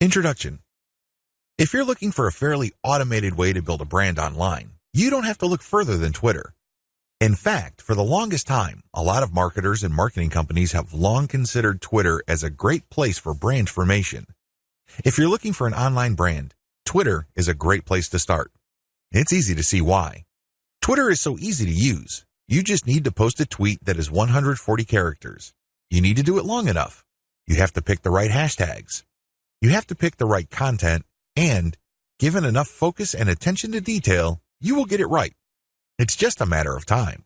Introduction. If you're looking for a fairly automated way to build a brand online, you don't have to look further than Twitter. In fact, for the longest time, a lot of marketers and marketing companies have long considered Twitter as a great place for brand formation. If you're looking for an online brand, Twitter is a great place to start. It's easy to see why. Twitter is so easy to use. You just need to post a tweet that is 140 characters. You need to do it long enough. You have to pick the right hashtags. You have to pick the right content, and given enough focus and attention to detail, you will get it right. It's just a matter of time.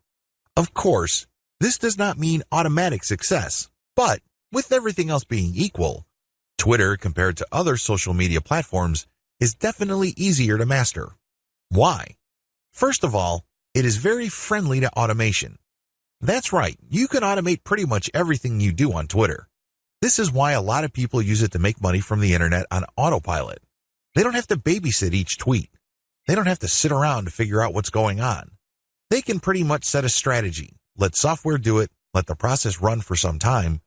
Of course, this does not mean automatic success, but with everything else being equal, Twitter compared to other social media platforms is definitely easier to master. Why? First of all, it is very friendly to automation. That's right, you can automate pretty much everything you do on Twitter. This is why a lot of people use it to make money from the internet on autopilot. They don't have to babysit each tweet. They don't have to sit around to figure out what's going on. They can pretty much set a strategy, let software do it, let the process run for some time,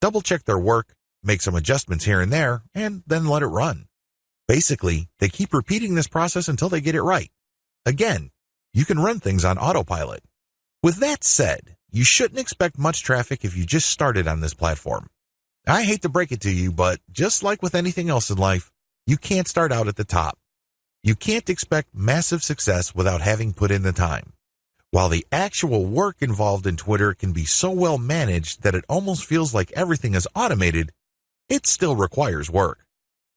double-check their work, make some adjustments here and there, and then let it run. Basically, they keep repeating this process until they get it right. Again, you can run things on autopilot. With that said, you shouldn't expect much traffic if you just started on this platform. I hate to break it to you, but just like with anything else in life, you can't start out at the top. You can't expect massive success without having put in the time. While the actual work involved in Twitter can be so well managed that it almost feels like everything is automated, it still requires work.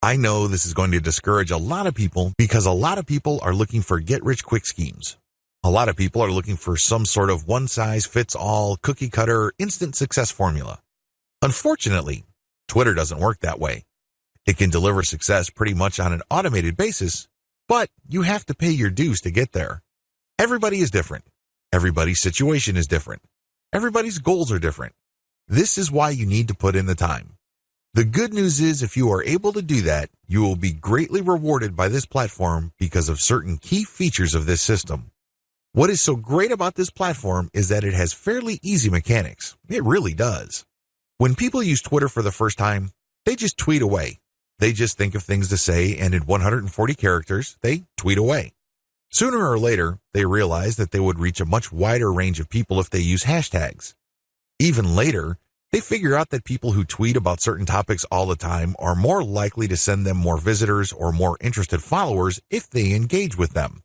I know this is going to discourage a lot of people because a lot of people are looking for get-rich-quick schemes. A lot of people are looking for some sort of one-size-fits-all, cookie-cutter, instant success formula. Unfortunately, Twitter doesn't work that way. It can deliver success pretty much on an automated basis, but you have to pay your dues to get there. Everybody is different. Everybody's situation is different. Everybody's goals are different. This is why you need to put in the time. The good news is if you are able to do that, you will be greatly rewarded by this platform because of certain key features of this system. What is so great about this platform is that it has fairly easy mechanics. It really does. When people use Twitter for the first time, they just tweet away. They just think of things to say, and in 140 characters, they tweet away. Sooner or later, they realize that they would reach a much wider range of people if they use hashtags. Even later, they figure out that people who tweet about certain topics all the time are more likely to send them more visitors or more interested followers if they engage with them.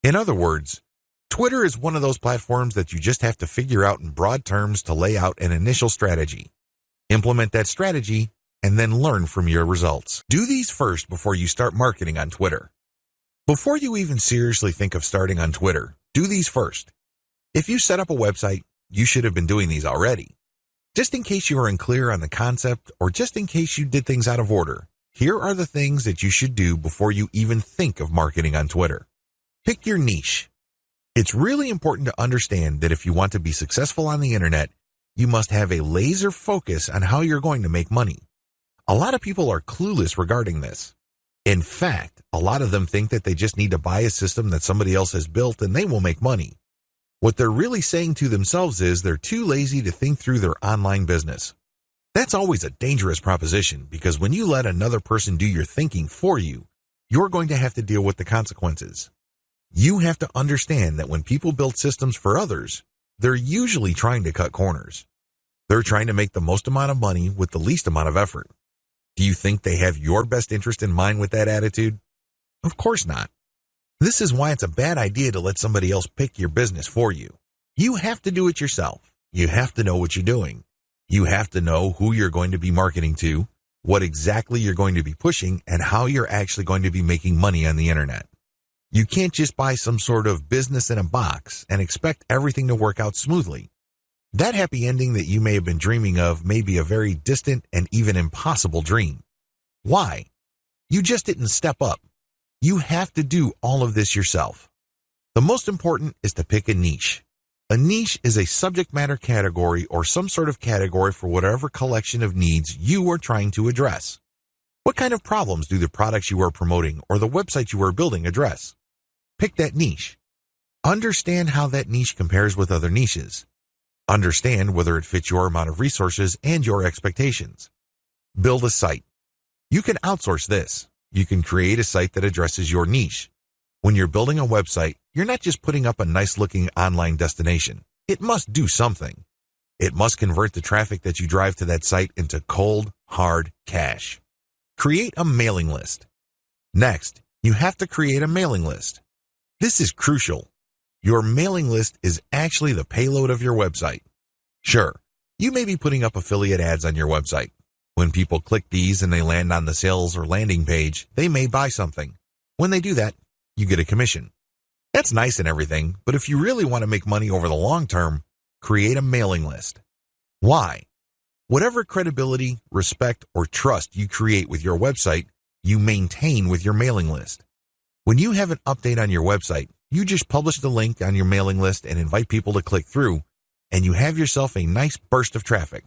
In other words, Twitter is one of those platforms that you just have to figure out in broad terms to lay out an initial strategy. Implement that strategy, and then learn from your results. Do these first before you start marketing on Twitter. Before you even seriously think of starting on Twitter, do these first. If you set up a website, you should have been doing these already. Just in case you are unclear on the concept or just in case you did things out of order, here are the things that you should do before you even think of marketing on Twitter. Pick your niche. It's really important to understand that if you want to be successful on the internet, you must have a laser focus on how you're going to make money. A lot of people are clueless regarding this. In fact, a lot of them think that they just need to buy a system that somebody else has built and they will make money. What they're really saying to themselves is they're too lazy to think through their online business. That's always a dangerous proposition because when you let another person do your thinking for you, you're going to have to deal with the consequences. You have to understand that when people build systems for others, they're usually trying to cut corners. They're trying to make the most amount of money with the least amount of effort. Do you think they have your best interest in mind with that attitude? Of course not. This is why it's a bad idea to let somebody else pick your business for you. You have to do it yourself. You have to know what you're doing. You have to know who you're going to be marketing to, what exactly you're going to be pushing, and how you're actually going to be making money on the internet. You can't just buy some sort of business in a box and expect everything to work out smoothly. That happy ending that you may have been dreaming of may be a very distant and even impossible dream. Why? You just didn't step up. You have to do all of this yourself. The most important is to pick a niche. A niche is a subject matter category or some sort of category for whatever collection of needs you are trying to address. What kind of problems do the products you are promoting or the website you are building address? Pick that niche. Understand how that niche compares with other niches. Understand whether it fits your amount of resources and your expectations. Build a site. You can outsource this. You can create a site that addresses your niche. When you're building a website, you're not just putting up a nice-looking online destination. It must do something. It must convert the traffic that you drive to that site into cold, hard cash. Create a mailing list. Next, you have to create a mailing list. This is crucial. Your mailing list is actually the payload of your website. Sure, you may be putting up affiliate ads on your website. When people click these and they land on the sales or landing page, they may buy something. When they do that, you get a commission. That's nice and everything, but if you really want to make money over the long term, create a mailing list. Why? Whatever credibility, respect, or trust you create with your website, you maintain with your mailing list. When you have an update on your website, you just publish the link on your mailing list and invite people to click through, and you have yourself a nice burst of traffic.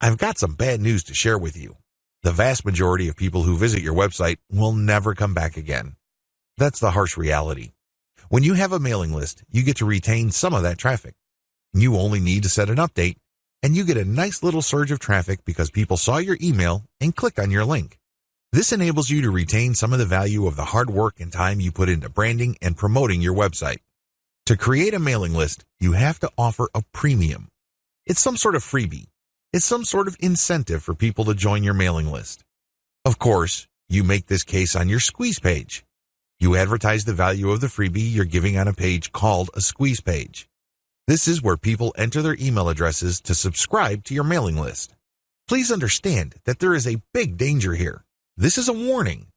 I've got some bad news to share with you. The vast majority of people who visit your website will never come back again. That's the harsh reality. When you have a mailing list, you get to retain some of that traffic. You only need to set an update, and you get a nice little surge of traffic because people saw your email and click on your link. This enables you to retain some of the value of the hard work and time you put into branding and promoting your website. To create a mailing list, you have to offer a premium. It's some sort of freebie. It's some sort of incentive for people to join your mailing list. Of course, you make this case on your squeeze page. You advertise the value of the freebie you're giving on a page called a squeeze page. This is where people enter their email addresses to subscribe to your mailing list. Please understand that there is a big danger here. This is a warning.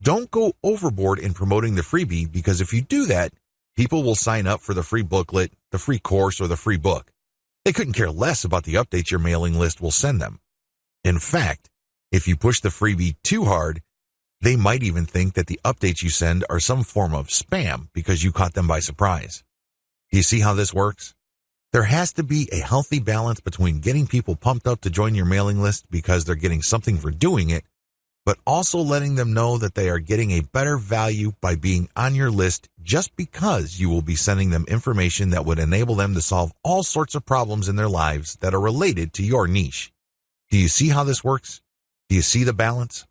Don't go overboard in promoting the freebie because if you do that, people will sign up for the free booklet, the free course, or the free book. They couldn't care less about the updates your mailing list will send them. In fact, if you push the freebie too hard, they might even think that the updates you send are some form of spam because you caught them by surprise. Do you see how this works? There has to be a healthy balance between getting people pumped up to join your mailing list because they're getting something for doing it, but also letting them know that they are getting a better value by being on your list just because you will be sending them information that would enable them to solve all sorts of problems in their lives that are related to your niche. Do you see how this works? Do you see the balance?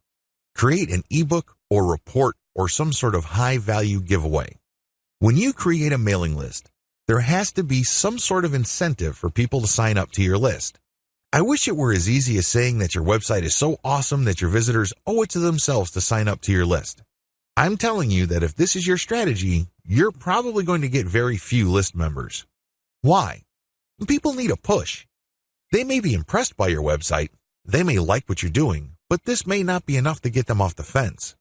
Create an ebook or report or some sort of high-value giveaway. When you create a mailing list, there has to be some sort of incentive for people to sign up to your list. I wish it were as easy as saying that your website is so awesome that your visitors owe it to themselves to sign up to your list. I'm telling you that if this is your strategy, you're probably going to get very few list members. Why? People need a push. They may be impressed by your website, they may like what you're doing, but this may not be enough to get them off the fence.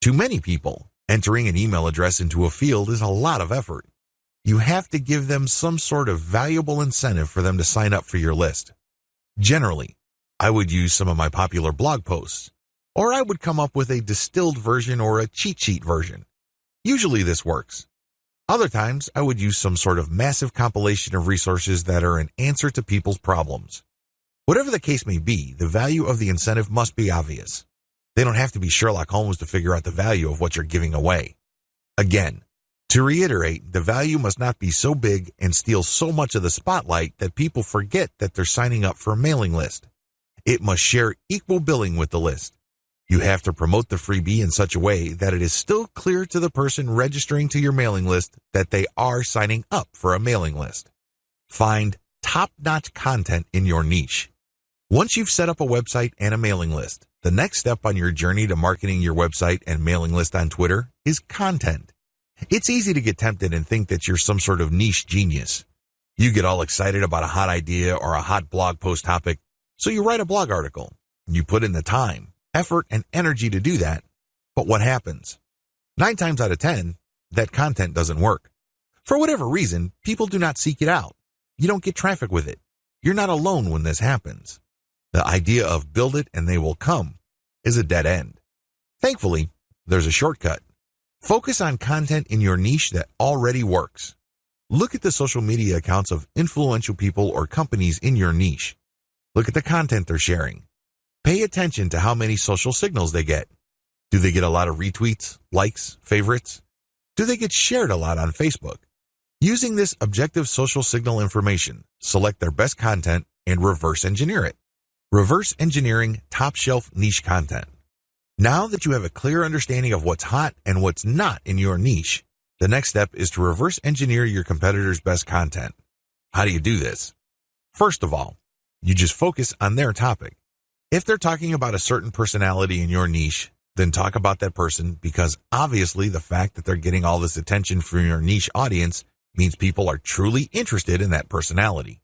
To many people, entering an email address into a field is a lot of effort. You have to give them some sort of valuable incentive for them to sign up for your list. Generally, I would use some of my popular blog posts, or I would come up with a distilled version or a cheat sheet version. Usually this works. Other times, I would use some sort of massive compilation of resources that are an answer to people's problems. Whatever the case may be, the value of the incentive must be obvious. They don't have to be Sherlock Holmes to figure out the value of what you're giving away. Again, to reiterate, the value must not be so big and steal so much of the spotlight that people forget that they're signing up for a mailing list. It must share equal billing with the list. You have to promote the freebie in such a way that it is still clear to the person registering to your mailing list that they are signing up for a mailing list. Find top-notch content in your niche. Once you've set up a website and a mailing list, the next step on your journey to marketing your website and mailing list on Twitter is content. It's easy to get tempted and think that you're some sort of niche genius. You get all excited about a hot idea or a hot blog post topic, so you write a blog article. You put in the time, effort, and energy to do that. But what happens? 9 times out of 10, that content doesn't work. For whatever reason, people do not seek it out. You don't get traffic with it. You're not alone when this happens. The idea of build it and they will come is a dead end. Thankfully, there's a shortcut. Focus on content in your niche that already works. Look at the social media accounts of influential people or companies in your niche. Look at the content they're sharing. Pay attention to how many social signals they get. Do they get a lot of retweets, likes, favorites? Do they get shared a lot on Facebook? Using this objective social signal information, select their best content and reverse engineer it. Reverse engineering top-shelf niche content. Now that you have a clear understanding of what's hot and what's not in your niche, the next step is to reverse engineer your competitors' best content. How do you do this? First of all, you just focus on their topic. If they're talking about a certain personality in your niche, then talk about that person, because obviously the fact that they're getting all this attention from your niche audience means people are truly interested in that personality.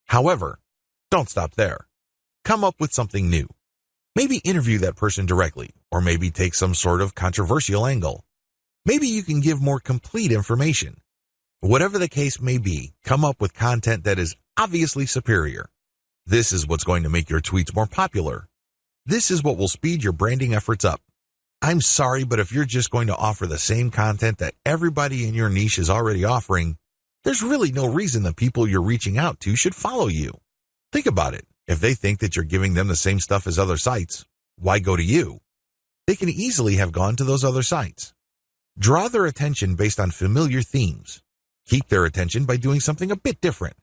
However, don't stop there. Come up with something new. Maybe interview that person directly, or maybe take some sort of controversial angle. Maybe you can give more complete information. Whatever the case may be, come up with content that is obviously superior. This is what's going to make your tweets more popular. This is what will speed your branding efforts up. I'm sorry, but if you're just going to offer the same content that everybody in your niche is already offering, there's really no reason the people you're reaching out to should follow you. Think about it. If they think that you're giving them the same stuff as other sites, why go to you? They can easily have gone to those other sites. Draw their attention based on familiar themes. Keep their attention by doing something a bit different.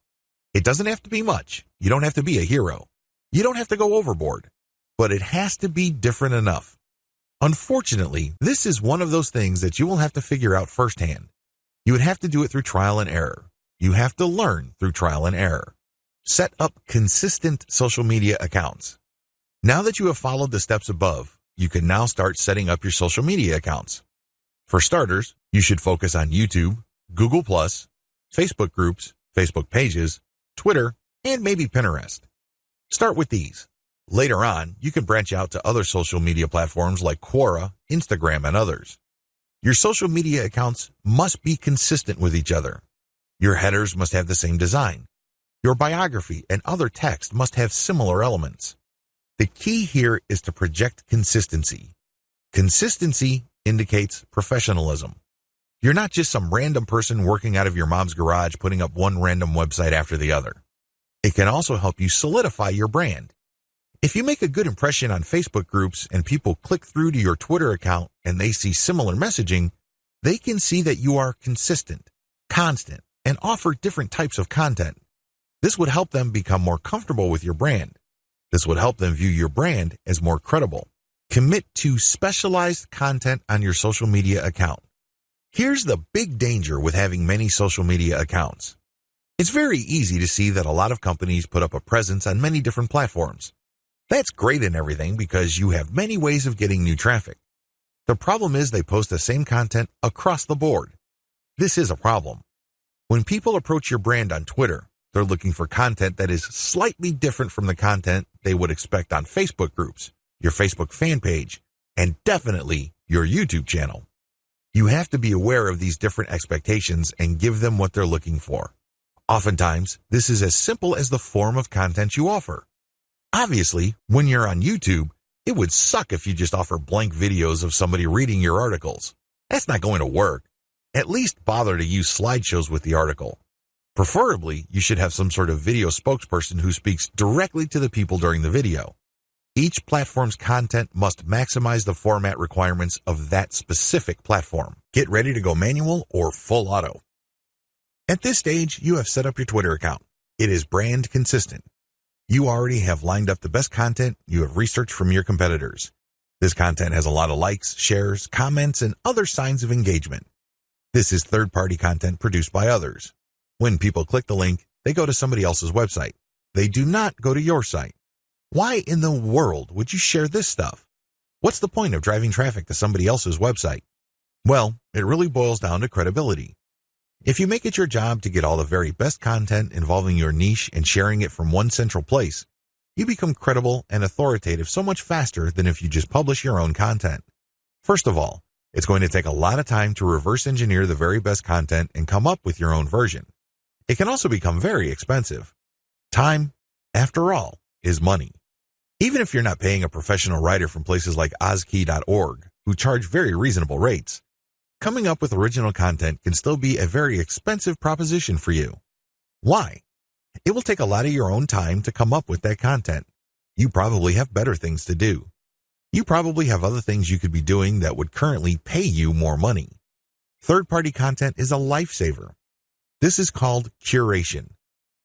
It doesn't have to be much. You don't have to be a hero. You don't have to go overboard. But it has to be different enough. Unfortunately, this is one of those things that you will have to figure out firsthand. You would have to do it through trial and error. You have to learn through trial and error. Set up consistent social media accounts. Now that you have followed the steps above, you can now start setting up your social media accounts. For starters, you should focus on YouTube, Google+, Facebook groups, Facebook pages, Twitter, and maybe Pinterest. Start with these. Later on, you can branch out to other social media platforms like Quora, Instagram, and others. Your social media accounts must be consistent with each other. Your headers must have the same design. Your biography and other text must have similar elements. The key here is to project consistency. Consistency indicates professionalism. You're not just some random person working out of your mom's garage putting up one random website after the other. It can also help you solidify your brand. If you make a good impression on Facebook groups and people click through to your Twitter account and they see similar messaging, they can see that you are consistent, constant, and offer different types of content. This would help them become more comfortable with your brand. This would help them view your brand as more credible. Commit to specialized content on your social media account. Here's the big danger with having many social media accounts. It's very easy to see that a lot of companies put up a presence on many different platforms. That's great and everything because you have many ways of getting new traffic. The problem is they post the same content across the board. This is a problem. When people approach your brand on Twitter, they're looking for content that is slightly different from the content they would expect on Facebook groups, your Facebook fan page, and definitely your YouTube channel. You have to be aware of these different expectations and give them what they're looking for. Oftentimes, this is as simple as the form of content you offer. Obviously, when you're on YouTube, it would suck if you just offer blank videos of somebody reading your articles. That's not going to work. At least bother to use slideshows with the article. Preferably, you should have some sort of video spokesperson who speaks directly to the people during the video. Each platform's content must maximize the format requirements of that specific platform. Get ready to go manual or full auto. At this stage, you have set up your Twitter account. It is brand consistent. You already have lined up the best content you have researched from your competitors. This content has a lot of likes, shares, comments, and other signs of engagement. This is third-party content produced by others. When people click the link, they go to somebody else's website. They do not go to your site. Why in the world would you share this stuff? What's the point of driving traffic to somebody else's website? Well, it really boils down to credibility. If you make it your job to get all the very best content involving your niche and sharing it from one central place, you become credible and authoritative so much faster than if you just publish your own content. First of all, it's going to take a lot of time to reverse engineer the very best content and come up with your own version. It can also become very expensive. Time, after all, is money. Even if you're not paying a professional writer from places like Ozkey.org, who charge very reasonable rates, coming up with original content can still be a very expensive proposition for you. Why? It will take a lot of your own time to come up with that content. You probably have better things to do. You probably have other things you could be doing that would currently pay you more money. Third-party content is a lifesaver. This is called curation.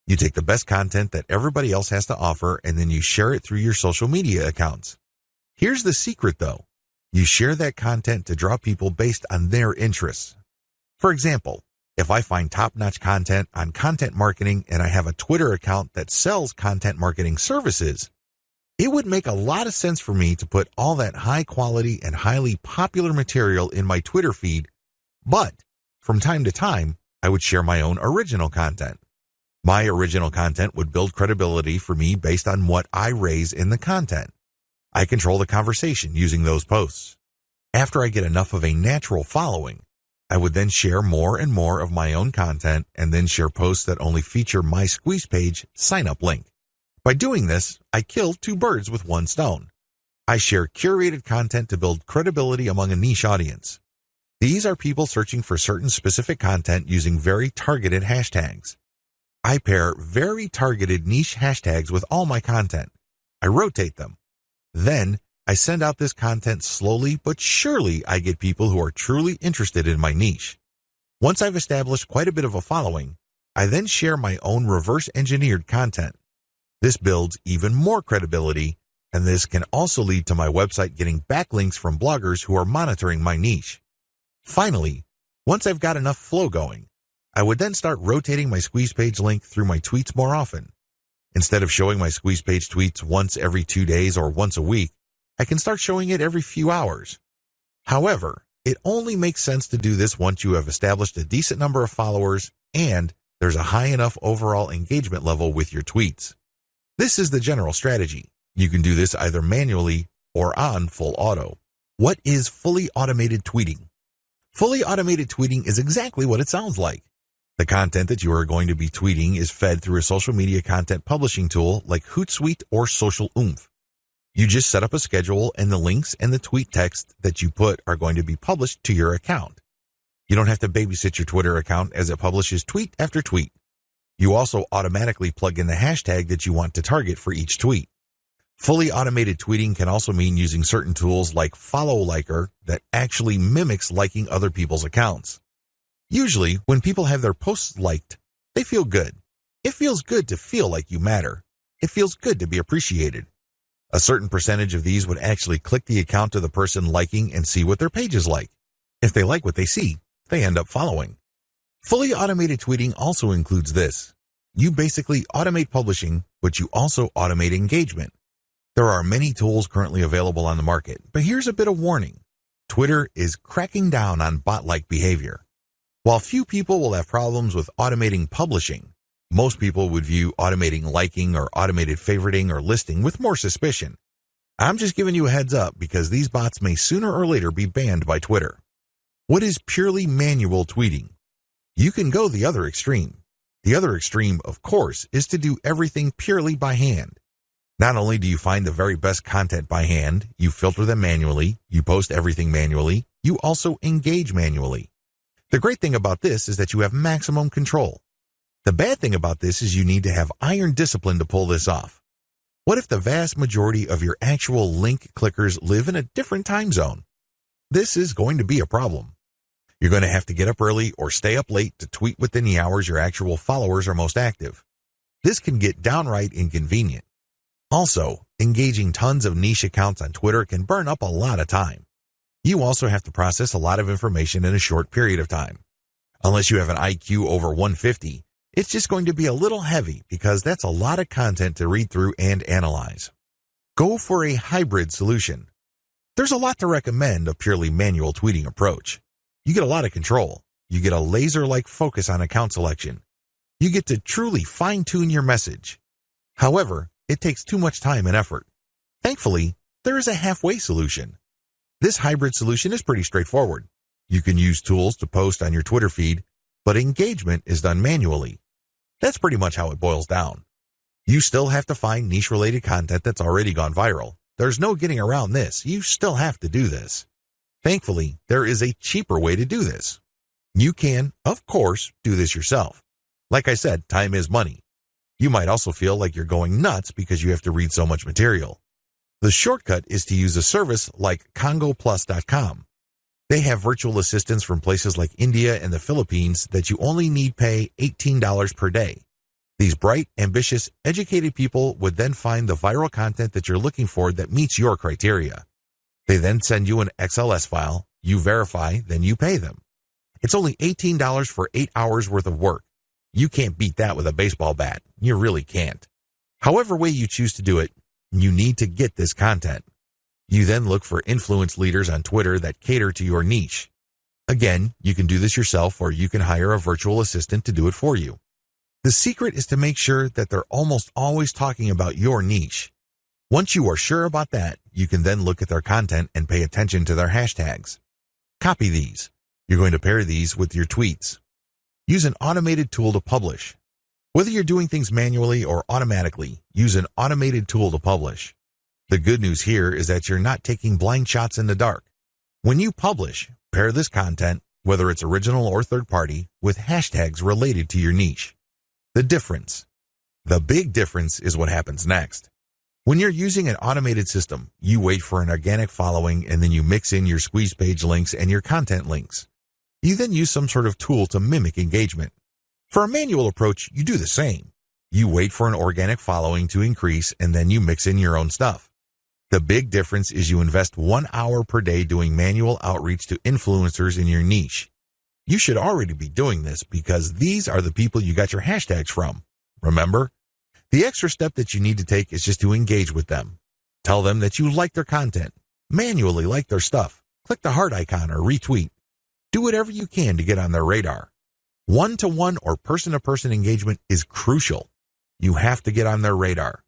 You take the best content that everybody else has to offer and then you share it through your social media accounts. Here's the secret though. You share that content to draw people based on their interests. For example, if I find top-notch content on content marketing and I have a Twitter account that sells content marketing services, it would make a lot of sense for me to put all that high-quality and highly popular material in my Twitter feed, but from time to time, I would share my own original content. My original content would build credibility for me based on what I raise in the content. I control the conversation using those posts. After I get enough of a natural following, I would then share more and more of my own content and then share posts that only feature my Squeeze Page sign-up link. By doing this, I kill two birds with one stone. I share curated content to build credibility among a niche audience. These are people searching for certain specific content using very targeted hashtags. I pair very targeted niche hashtags with all my content. I rotate them. Then, I send out this content slowly but surely. I get people who are truly interested in my niche. Once I've established quite a bit of a following, I then share my own reverse-engineered content. This builds even more credibility, and this can also lead to my website getting backlinks from bloggers who are monitoring my niche. Finally, once I've got enough flow going, I would then start rotating my Squeeze Page link through my tweets more often. Instead of showing my Squeeze Page tweets once every 2 days or once a week, I can start showing it every few hours. However, it only makes sense to do this once you have established a decent number of followers and there's a high enough overall engagement level with your tweets. This is the general strategy. You can do this either manually or on full auto. What is fully automated tweeting? Fully automated tweeting is exactly what it sounds like. The content that you are going to be tweeting is fed through a social media content publishing tool like Hootsuite or Social Oomph. You just set up a schedule and the links and the tweet text that you put are going to be published to your account. You don't have to babysit your Twitter account as it publishes tweet after tweet. You also automatically plug in the hashtag that you want to target for each tweet. Fully automated tweeting can also mean using certain tools like Follow Liker that actually mimics liking other people's accounts. Usually, when people have their posts liked, they feel good. It feels good to feel like you matter. It feels good to be appreciated. A certain percentage of these would actually click the account of the person liking and see what their page is like. If they like what they see, they end up following. Fully automated tweeting also includes this. You basically automate publishing, but you also automate engagement. There are many tools currently available on the market, but here's a bit of warning. Twitter is cracking down on bot-like behavior. While few people will have problems with automating publishing, most people would view automating liking or automated favoriting or listing with more suspicion. I'm just giving you a heads up because these bots may sooner or later be banned by Twitter. What is purely manual tweeting? You can go the other extreme. The other extreme, of course, is to do everything purely by hand. Not only do you find the very best content by hand, you filter them manually, you post everything manually, you also engage manually. The great thing about this is that you have maximum control. The bad thing about this is you need to have iron discipline to pull this off. What if the vast majority of your actual link clickers live in a different time zone? This is going to be a problem. You're going to have to get up early or stay up late to tweet within the hours your actual followers are most active. This can get downright inconvenient. Also, engaging tons of niche accounts on Twitter can burn up a lot of time. You also have to process a lot of information in a short period of time. Unless you have an IQ over 150, it's just going to be a little heavy because that's a lot of content to read through and analyze. Go for a hybrid solution. There's a lot to recommend a purely manual tweeting approach. You get a lot of control. You get a laser-like focus on account selection. You get to truly fine-tune your message. However, it takes too much time and effort. Thankfully, there is a halfway solution. This hybrid solution is pretty straightforward. You can use tools to post on your Twitter feed, but engagement is done manually. That's pretty much how it boils down. You still have to find niche-related content that's already gone viral. There's no getting around this. You still have to do this. Thankfully, there is a cheaper way to do this. You can, of course, do this yourself. Like I said, time is money. You might also feel like you're going nuts because you have to read so much material. The shortcut is to use a service like congoplus.com. They have virtual assistants from places like India and the Philippines that you only need pay $18 per day. These bright, ambitious, educated people would then find the viral content that you're looking for that meets your criteria. They then send you an XLS file, you verify, then you pay them. It's only $18 for 8 hours worth of work. You can't beat that with a baseball bat. You really can't. However way you choose to do it, you need to get this content. You then look for influence leaders on Twitter that cater to your niche. Again, you can do this yourself or you can hire a virtual assistant to do it for you. The secret is to make sure that they're almost always talking about your niche. Once you are sure about that, you can then look at their content and pay attention to their hashtags. Copy these. You're going to pair these with your tweets. Use an automated tool to publish. Whether you're doing things manually or automatically, use an automated tool to publish. The good news here is that you're not taking blind shots in the dark. When you publish, pair this content, whether it's original or third-party, with hashtags related to your niche. The difference. The big difference is what happens next. When you're using an automated system, you wait for an organic following and then you mix in your squeeze page links and your content links. You then use some sort of tool to mimic engagement. For a manual approach, you do the same. You wait for an organic following to increase and then you mix in your own stuff. The big difference is you invest 1 hour per day doing manual outreach to influencers in your niche. You should already be doing this because these are the people you got your hashtags from. Remember? The extra step that you need to take is just to engage with them. Tell them that you like their content. Manually like their stuff. Click the heart icon or retweet. Do whatever you can to get on their radar. One-to-one or person-to-person engagement is crucial. You have to get on their radar.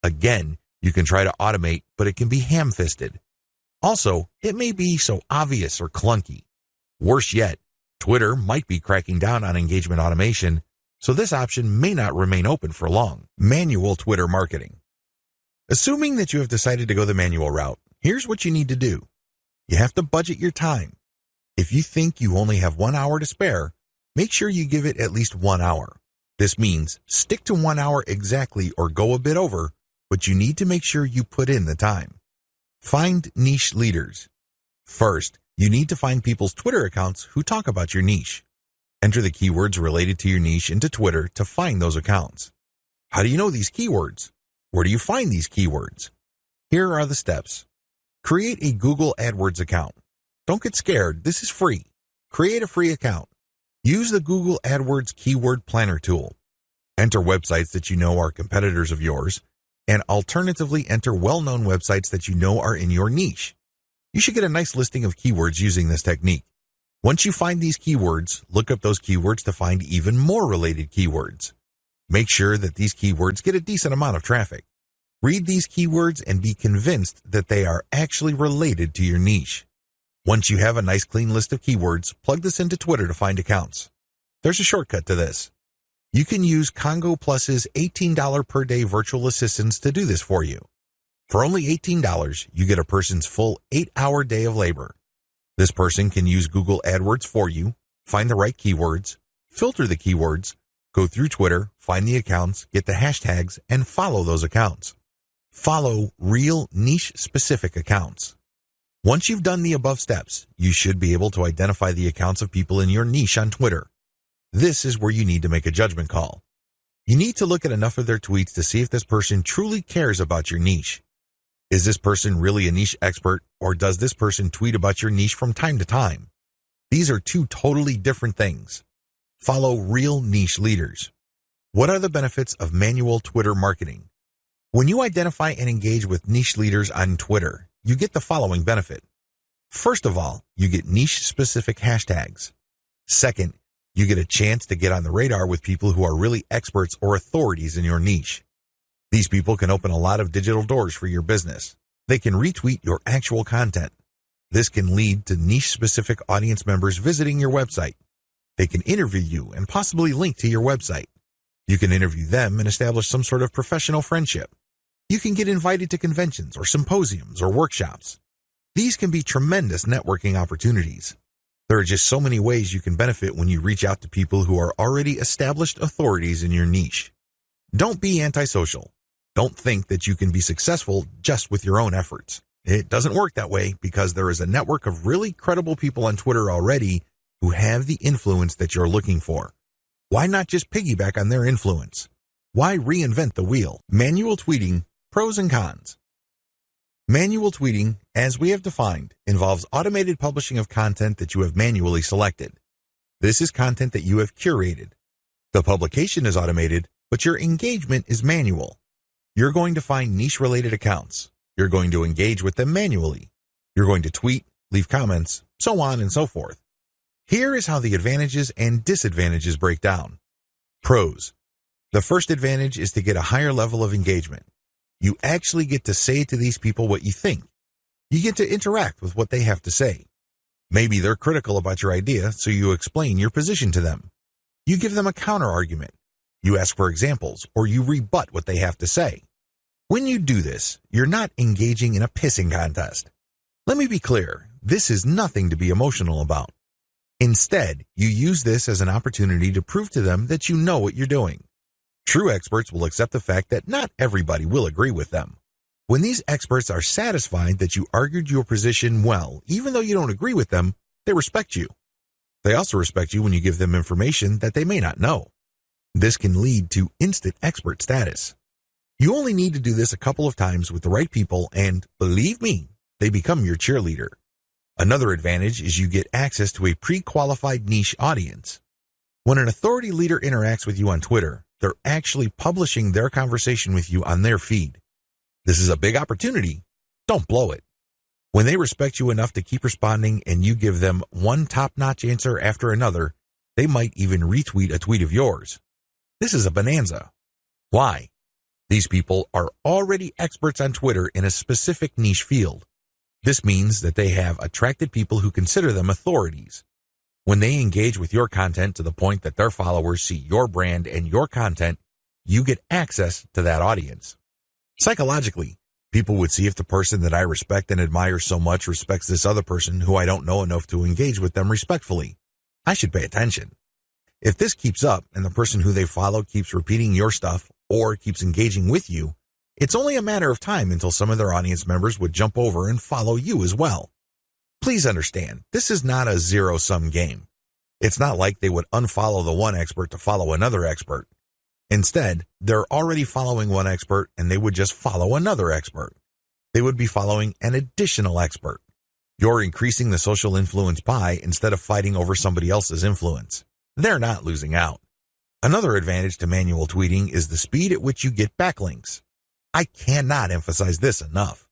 Again, you can try to automate, but it can be ham-fisted. Also, it may be so obvious or clunky. Worse yet, Twitter might be cracking down on engagement automation, so this option may not remain open for long. Manual Twitter marketing. Assuming that you have decided to go the manual route, here's what you need to do. You have to budget your time. If you think you only have 1 hour to spare, make sure you give it at least 1 hour. This means stick to 1 hour exactly or go a bit over, but you need to make sure you put in the time. Find niche leaders. First, you need to find people's Twitter accounts who talk about your niche. Enter the keywords related to your niche into Twitter to find those accounts. How do you know these keywords? Where do you find these keywords? Here are the steps. Create a Google AdWords account. Don't get scared, this is free. Create a free account. Use the Google AdWords Keyword Planner tool. Enter websites that you know are competitors of yours, and alternatively enter well-known websites that you know are in your niche. You should get a nice listing of keywords using this technique. Once you find these keywords, look up those keywords to find even more related keywords. Make sure that these keywords get a decent amount of traffic. Read these keywords and be convinced that they are actually related to your niche. Once you have a nice clean list of keywords, plug this into Twitter to find accounts. There's a shortcut to this. You can use Congo Plus's $18 per day virtual assistants to do this for you. For only $18, you get a person's full 8-hour day of labor. This person can use Google AdWords for you, find the right keywords, filter the keywords, go through Twitter, find the accounts, get the hashtags, and follow those accounts. Follow real niche-specific accounts. Once you've done the above steps, you should be able to identify the accounts of people in your niche on Twitter. This is where you need to make a judgment call. You need to look at enough of their tweets to see if this person truly cares about your niche. Is this person really a niche expert, or does this person tweet about your niche from time to time? These are two totally different things. Follow real niche leaders. What are the benefits of manual Twitter marketing? When you identify and engage with niche leaders on Twitter, you get the following benefit. First of all, you get niche-specific hashtags. Second, you get a chance to get on the radar with people who are really experts or authorities in your niche. These people can open a lot of digital doors for your business. They can retweet your actual content. This can lead to niche-specific audience members visiting your website. They can interview you and possibly link to your website. You can interview them and establish some sort of professional friendship. You can get invited to conventions or symposiums or workshops. These can be tremendous networking opportunities. There are just so many ways you can benefit when you reach out to people who are already established authorities in your niche. Don't be antisocial. Don't think that you can be successful just with your own efforts. It doesn't work that way because there is a network of really credible people on Twitter already who have the influence that you're looking for. Why not just piggyback on their influence? Why reinvent the wheel? Manual tweeting, pros and cons. Manual tweeting, as we have defined, involves automated publishing of content that you have manually selected. This is content that you have curated. The publication is automated, but your engagement is manual. You're going to find niche-related accounts. You're going to engage with them manually. You're going to tweet, leave comments, so on and so forth. Here is how the advantages and disadvantages break down. Pros. The first advantage is to get a higher level of engagement. You actually get to say to these people what you think. You get to interact with what they have to say. Maybe they're critical about your idea, so you explain your position to them. You give them a counter-argument. You ask for examples, or you rebut what they have to say. When you do this, you're not engaging in a pissing contest. Let me be clear, this is nothing to be emotional about. Instead, you use this as an opportunity to prove to them that you know what you're doing. True experts will accept the fact that not everybody will agree with them. When these experts are satisfied that you argued your position well, even though you don't agree with them, they respect you. They also respect you when you give them information that they may not know. This can lead to instant expert status. You only need to do this a couple of times with the right people and, believe me, they become your cheerleader. Another advantage is you get access to a pre-qualified niche audience. When an authority leader interacts with you on Twitter, they're actually publishing their conversation with you on their feed. This is a big opportunity. Don't blow it. When they respect you enough to keep responding and you give them one top-notch answer after another, they might even retweet a tweet of yours. This is a bonanza. Why? These people are already experts on Twitter in a specific niche field. This means that they have attracted people who consider them authorities. When they engage with your content to the point that their followers see your brand and your content, you get access to that audience. Psychologically, people would see if the person that I respect and admire so much respects this other person who I don't know enough to engage with them respectfully. I should pay attention. If this keeps up and the person who they follow keeps repeating your stuff or keeps engaging with you, it's only a matter of time until some of their audience members would jump over and follow you as well. Please understand, this is not a zero-sum game. It's not like they would unfollow the one expert to follow another expert. Instead, they're already following one expert and they would just follow another expert. They would be following an additional expert. You're increasing the social influence pie instead of fighting over somebody else's influence. They're not losing out. Another advantage to manual tweeting is the speed at which you get backlinks. I cannot emphasize this enough.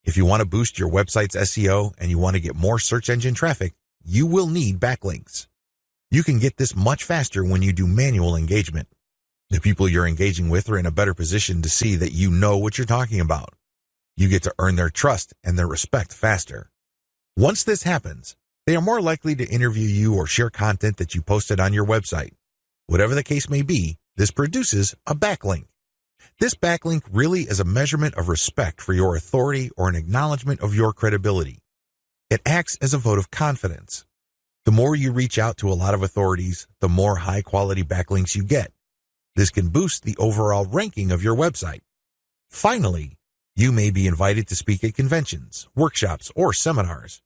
If you want to boost your website's SEO and you want to get more search engine traffic, you will need backlinks. You can get this much faster when you do manual engagement. The people you're engaging with are in a better position to see that you know what you're talking about. You get to earn their trust and their respect faster. Once this happens, they are more likely to interview you or share content that you posted on your website. Whatever the case may be, this produces a backlink. This backlink really is a measurement of respect for your authority or an acknowledgement of your credibility. It acts as a vote of confidence. The more you reach out to a lot of authorities, the more high-quality backlinks you get. This can boost the overall ranking of your website. Finally, you may be invited to speak at conventions, workshops, or seminars.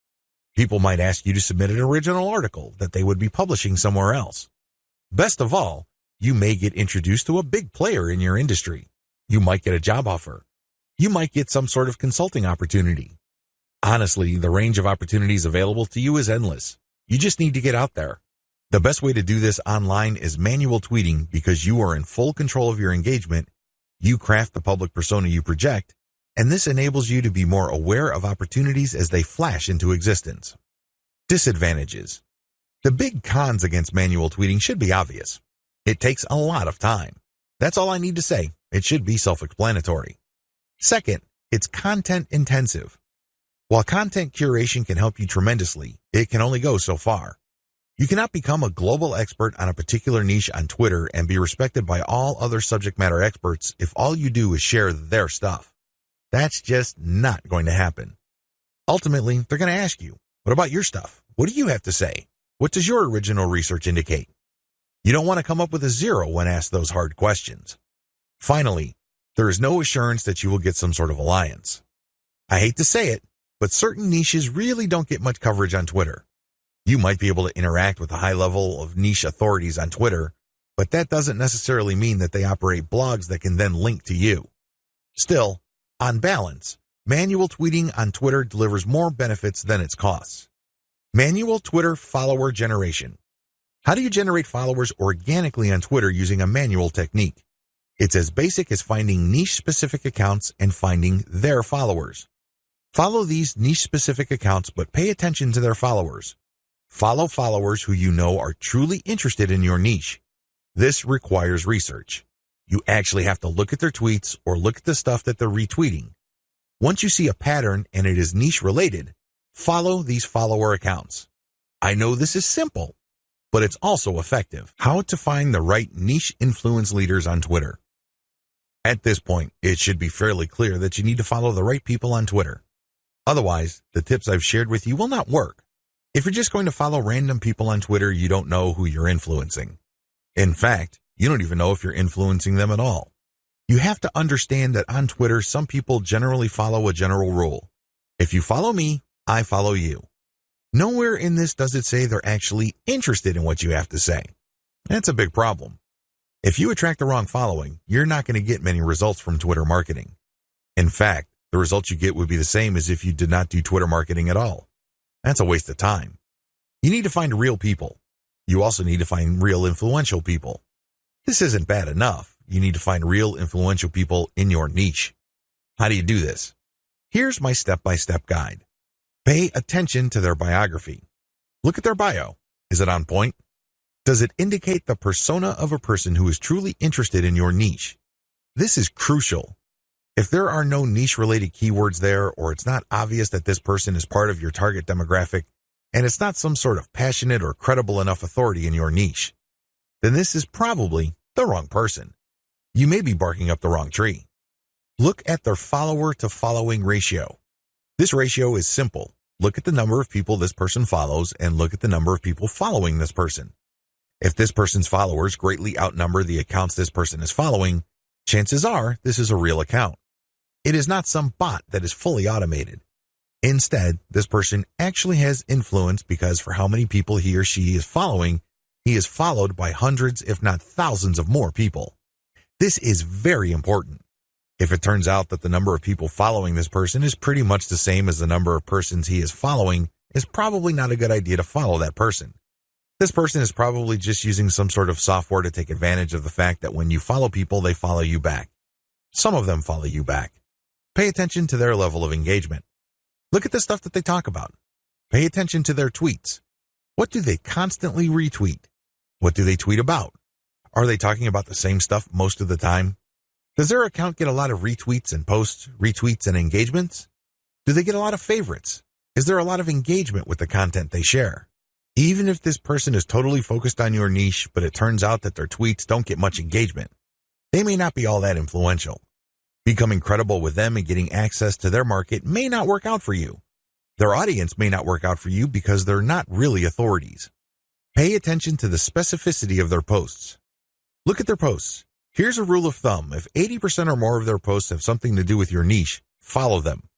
People might ask you to submit an original article that they would be publishing somewhere else. Best of all, you may get introduced to a big player in your industry. You might get a job offer. You might get some sort of consulting opportunity. Honestly, the range of opportunities available to you is endless. You just need to get out there. The best way to do this online is manual tweeting because you are in full control of your engagement, you craft the public persona you project, and this enables you to be more aware of opportunities as they flash into existence. Disadvantages. The big cons against manual tweeting should be obvious. It takes a lot of time. That's all I need to say. It should be self-explanatory. Second, it's content intensive. While content curation can help you tremendously, it can only go so far. You cannot become a global expert on a particular niche on Twitter and be respected by all other subject matter experts if all you do is share their stuff. That's just not going to happen. Ultimately, they're going to ask you, what about your stuff? What do you have to say? What does your original research indicate? You don't want to come up with a zero when asked those hard questions. Finally, there is no assurance that you will get some sort of alliance. I hate to say it, but certain niches really don't get much coverage on Twitter. You might be able to interact with a high level of niche authorities on Twitter, but that doesn't necessarily mean that they operate blogs that can then link to you. Still, on balance, Manual tweeting on Twitter delivers more benefits than its costs. Manual Twitter follower generation. How do you generate followers organically on Twitter using a manual technique? It's as basic as finding niche-specific accounts and finding their followers. Follow these niche-specific accounts, but pay attention to their followers. Follow followers who you know are truly interested in your niche. This requires research. You actually have to look at their tweets or look at the stuff that they're retweeting. Once you see a pattern and it is niche-related, follow these follower accounts. I know this is simple, but it's also effective. How to find the right niche influence leaders on Twitter. At this point, it should be fairly clear that you need to follow the right people on Twitter. Otherwise, the tips I've shared with you will not work. If you're just going to follow random people on Twitter, you don't know who you're influencing. In fact, you don't even know if you're influencing them at all. You have to understand that on Twitter, some people generally follow a general rule. If you follow me, I follow you. Nowhere in this does it say they're actually interested in what you have to say. That's a big problem. If you attract the wrong following, you're not going to get many results from Twitter marketing. In fact, the results you get would be the same as if you did not do Twitter marketing at all. That's a waste of time. You need to find real people. You also need to find real influential people. This isn't bad enough. You need to find real influential people in your niche. How do you do this? Here's my step-by-step guide. Pay attention to their biography. Look at their bio. Is it on point? Does it indicate the persona of a person who is truly interested in your niche? This is crucial. If there are no niche-related keywords there, or it's not obvious that this person is part of your target demographic, and it's not some sort of passionate or credible enough authority in your niche, then this is probably the wrong person. You may be barking up the wrong tree. Look at their follower-to-following ratio. This ratio is simple. Look at the number of people this person follows and look at the number of people following this person. If this person's followers greatly outnumber the accounts this person is following, chances are this is a real account. It is not some bot that is fully automated. Instead, this person actually has influence because for how many people he or she is following, he is followed by hundreds, if not thousands of more people. This is very important. If it turns out that the number of people following this person is pretty much the same as the number of persons he is following, it's probably not a good idea to follow that person. This person is probably just using some sort of software to take advantage of the fact that when you follow people, they follow you back. Some of them follow you back. Pay attention to their level of engagement. Look at the stuff that they talk about. Pay attention to their tweets. What do they constantly retweet? What do they tweet about? Are they talking about the same stuff most of the time? Does their account get a lot of retweets and posts, retweets and engagements? Do they get a lot of favorites? Is there a lot of engagement with the content they share? Even if this person is totally focused on your niche, but it turns out that their tweets don't get much engagement, they may not be all that influential. Becoming credible with them and getting access to their market may not work out for you. Their audience may not work out for you because they're not really authorities. Pay attention to the specificity of their posts. Look at their posts. Here's a rule of thumb. If 80% or more of their posts have something to do with your niche, follow them.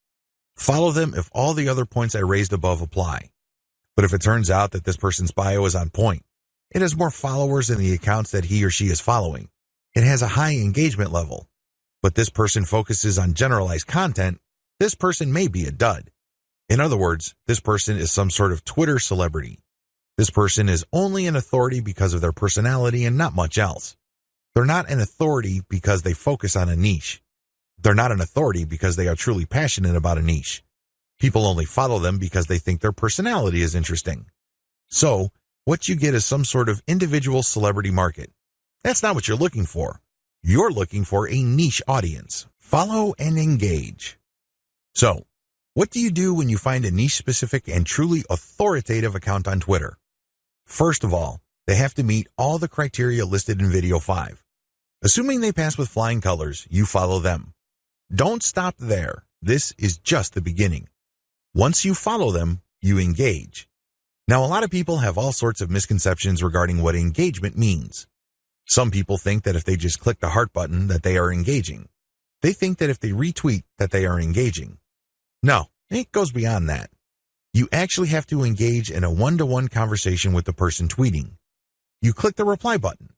Follow them if all the other points I raised above apply. But if it turns out that this person's bio is on point, it has more followers than the accounts that he or she is following, it has a high engagement level, but this person focuses on generalized content, this person may be a dud. In other words, this person is some sort of Twitter celebrity. This person is only an authority because of their personality and not much else. They're not an authority because they focus on a niche. They're not an authority because they are truly passionate about a niche. People only follow them because they think their personality is interesting. So, what you get is some sort of individual celebrity market. That's not what you're looking for. You're looking for a niche audience. Follow and engage. So, what do you do when you find a niche-specific and truly authoritative account on Twitter? First of all, they have to meet all the criteria listed in Video 5. Assuming they pass with flying colors, you follow them. Don't stop there. This is just the beginning. Once you follow them, you engage. Now, a lot of people have all sorts of misconceptions regarding what engagement means. Some people think that if they just click the heart button that they are engaging. They think that if they retweet that they are engaging. No, it goes beyond that. You actually have to engage in a one-to-one conversation with the person tweeting. You click the reply button.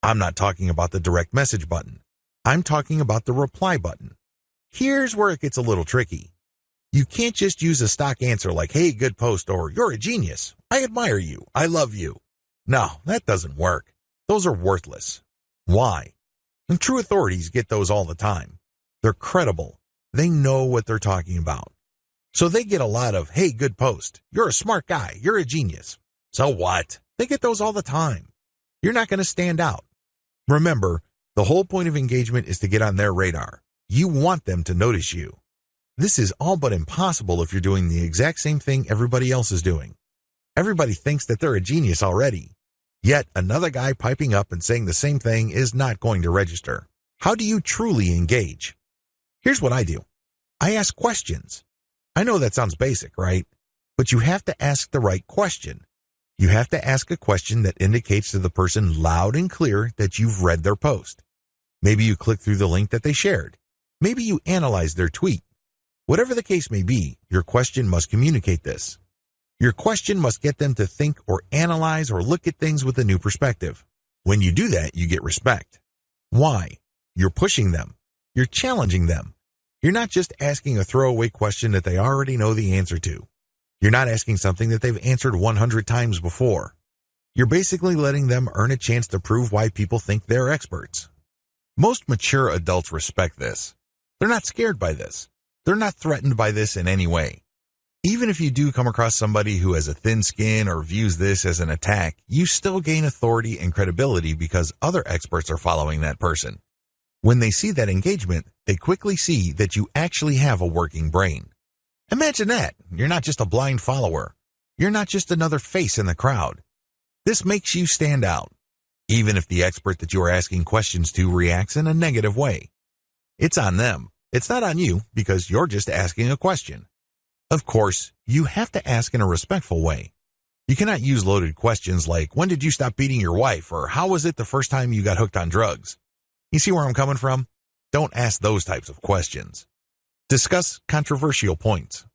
I'm not talking about the direct message button. I'm talking about the reply button. Here's where it gets a little tricky. You can't just use a stock answer like, hey, good post, or you're a genius. I admire you. I love you. No, that doesn't work. Those are worthless. Why? And true authorities get those all the time. They're credible. They know what they're talking about. So they get a lot of, hey, good post. You're a smart guy. You're a genius. So what? They get those all the time. You're not going to stand out. Remember, the whole point of engagement is to get on their radar. You want them to notice you. This is all but impossible if you're doing the exact same thing everybody else is doing. Everybody thinks that they're a genius already. Yet another guy piping up and saying the same thing is not going to register. How do you truly engage? Here's what I do. I ask questions. I know that sounds basic, right? But you have to ask the right question. You have to ask a question that indicates to the person loud and clear that you've read their post. Maybe you click through the link that they shared. Maybe you analyze their tweet. Whatever the case may be, your question must communicate this. Your question must get them to think or analyze or look at things with a new perspective. When you do that, you get respect. Why? You're pushing them. You're challenging them. You're not just asking a throwaway question that they already know the answer to. You're not asking something that they've answered 100 times before. You're basically letting them earn a chance to prove why people think they're experts. Most mature adults respect this. They're not scared by this. They're not threatened by this in any way. Even if you do come across somebody who has a thin skin or views this as an attack, you still gain authority and credibility because other experts are following that person. When they see that engagement, they quickly see that you actually have a working brain. Imagine that. You're not just a blind follower. You're not just another face in the crowd. This makes you stand out, even if the expert that you are asking questions to reacts in a negative way. It's on them. It's not on you because you're just asking a question. Of course, you have to ask in a respectful way. You cannot use loaded questions like, when did you stop beating your wife? Or how was it the first time you got hooked on drugs? You see where I'm coming from? Don't ask those types of questions. Discuss controversial points.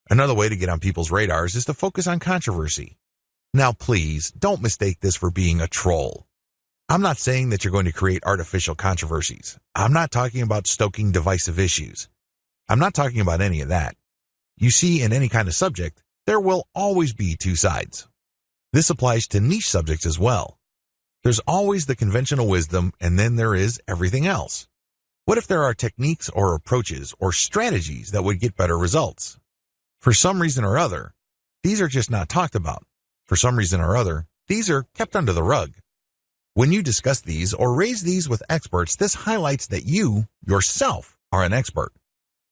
Another way to get on people's radars is to focus on controversy. Now, please, don't mistake this for being a troll. I'm not saying that you're going to create artificial controversies. I'm not talking about stoking divisive issues. I'm not talking about any of that. You see, in any kind of subject, there will always be two sides. This applies to niche subjects as well. There's always the conventional wisdom, and then there is everything else. What if there are techniques or approaches or strategies that would get better results? For some reason or other, these are just not talked about. For some reason or other, these are kept under the rug. When you discuss these or raise these with experts, this highlights that you, yourself, are an expert.